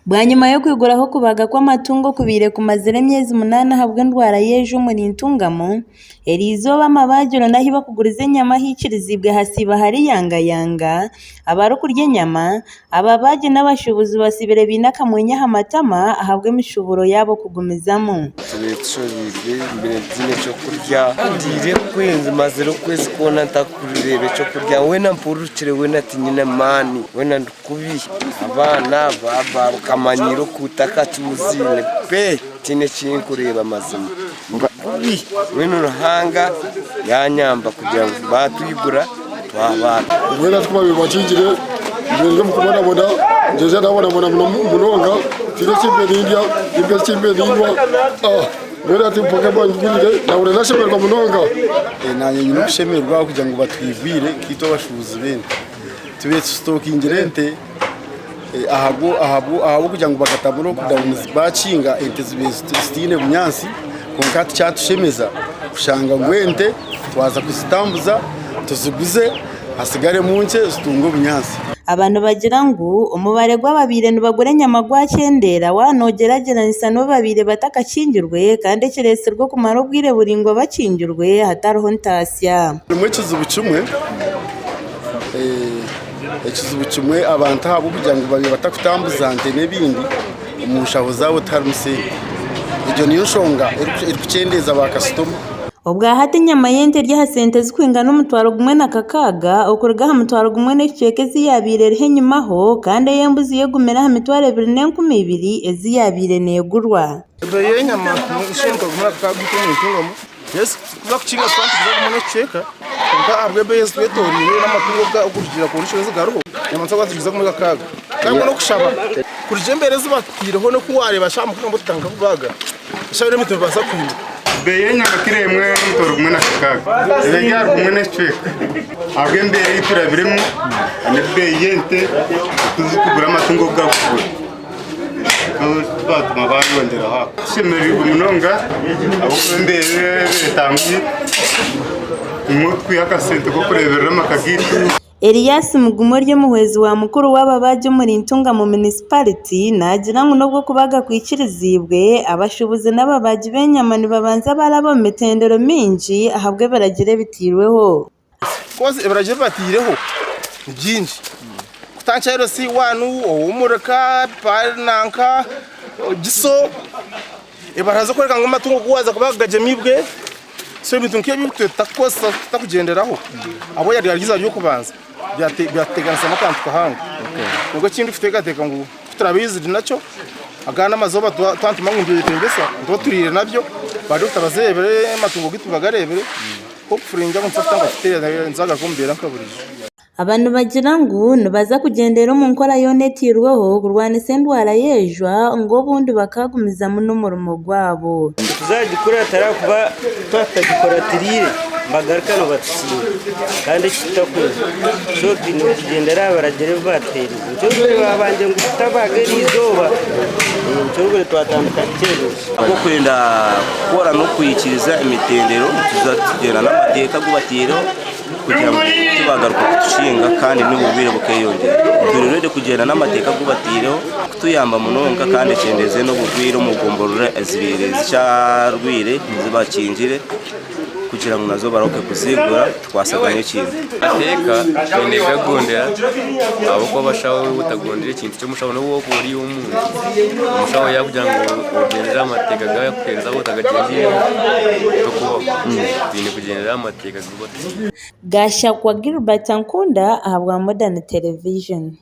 Bwa nyuma yo kwiguraho kubaga kw'amatungo kubire kumazire emyezi 8 ahabwa endwara y'ejo muri ntungamo erizoba amabagiro nahi bakuguriza enyama hikirizibwe hasiba hari yanga abari kurya enyama ababagi n'abashubuzi basibire binaka mwenya hamatama ahabwe imishuburo yabo kugumizamo tubishobirwe imbere byine cyo kurya ndire kwenze mazero kwezi kona ntakurebe cyo kurya we na mpurukire we na tinyina mani we na ndukubi abana baba kamanyiro kutaka tuzine pe tine kinkureba mazima kubi we no ruhanga yanyamba kugira ngo batuyigura twabana we na twaba bibakigire ibyo mukubona bona njeje ndabona munonga tire kimberindia ibyo kimberinwa Wera timpoke bangirire nabure nashemerwa munonga nanye nyine kushemerwa kugira ngo batwivire kito bashubuzi bene tube stokingirente ahabo kugira ngo bakataburo kudawuniza bacinga ente zibestine bunyansi konkati cyatushemeza kushanga ngwente twaza kuzitambuza tuziguze hasigare munce zitungo bunyansi abantu bagira ngo umubare gw'ababire nubagure nyama gwakendera wanogerageranisa no babire batakakingirwe kandi kirese rwo kumara ubwire buringwa bakingirwe hatariho ntasya umwekizo bucumwe ekizo bucumwe abantu habo kugira ngo babe batakutambuza ante nebindi umushaho zawo tarumse ibyo niyo shonga irikucendeza bakastoma ubwa hati nyama yente rya sente zikwinga n'umutwaro gumwe nakakaga okurga hamutwaro gumwe n'ekiceke ziyabire rihenyimaho kandi yembuzi yegumera hamitwaro 22 eziyabire negurwa Beye nyama ishenga gumwe nakakaga n'intungamo yes bakucinga twantu gumwe n'ekiceka kandi abwe beye twetoriye n'amatungo ga ukurikira ku nisho zigaruho nyamanza kwazigiza gumwe nakakaga kandi no kushaba kurije mbere zibatireho no kuwareba shamuka ngo tutanga kubaga shabire mitu basa kwinda Beye nyama kiremwe n'umutoro gumwe nakakaga ebenya gumwe n'ekiceka abwe mbere iturabiremo ane beyente kuzikugura amatungo gakugura batuma barondera ha shemerwa munonga abo mbere betangiye umutwe yakasente ko kureberera makagitu Elias Mugumo ryo muhwezi wa mukuru w'ababaje muri ntunga mu municipality nagira ngo nubwo kubaga kwikirizibwe abashubuze n'ababaji benyama babanza barabo metendero minji ahabwe baragire bitirweho koze baragire batireho byinshi kutancyero si wanu umureka pananka giso baraza kwereka ngo amatungo kuwaza kubagaje mibwe so ibintu nk'ibyo takosa takugenderaho abo yari yagize byo kubanza byateganisa n'akantu kahanga ubwo kindi ufitegateka ngo turabizi nacyo agana amazoba twantuma ngo ndiyetengesa ndo turire nabyo bari utabazebere amatungo gitubagarebere ko kufurinja ngo mfata ngo afite nzaga kumbera nkaburije abantu bagira ngo nubaza kugendera mu nkora yonetirweho kurwana sendwara yejwa ngo bundi bakagumiza mu numurimo gwabo tuzagikora tarakuba twatagikora tirire mbagaruka no batsinda kandi kitakuze cyo bintu kugendera baragere batera cyo babanje ngo tabage rizoba cyo twatandika cyezo ako kurinda kora no kuyikiriza imitendero tuzatugera n'amateka gubatiro kugira ngo tubagaruka kushinga kandi n'ububire bukeyongera tururede kugenda n'amateka gubatiro kutuyamba munonga kandi cendeze no bugwiro mu gomborura ezibire zicharwire zibakingire kugira ngo nazo baroke kuzigura twasaganye kintu ateka twendeka gondera abo ko bashaho utagondire ikintu cyo mushaho no wo kuri umuntu mushaho yakugira ngo ugendera amateka gaye kwenza bo tagagiye toko bine kugendera amateka gubote Gasha kwa Gilbert Nkunda ahabwa Modern Television.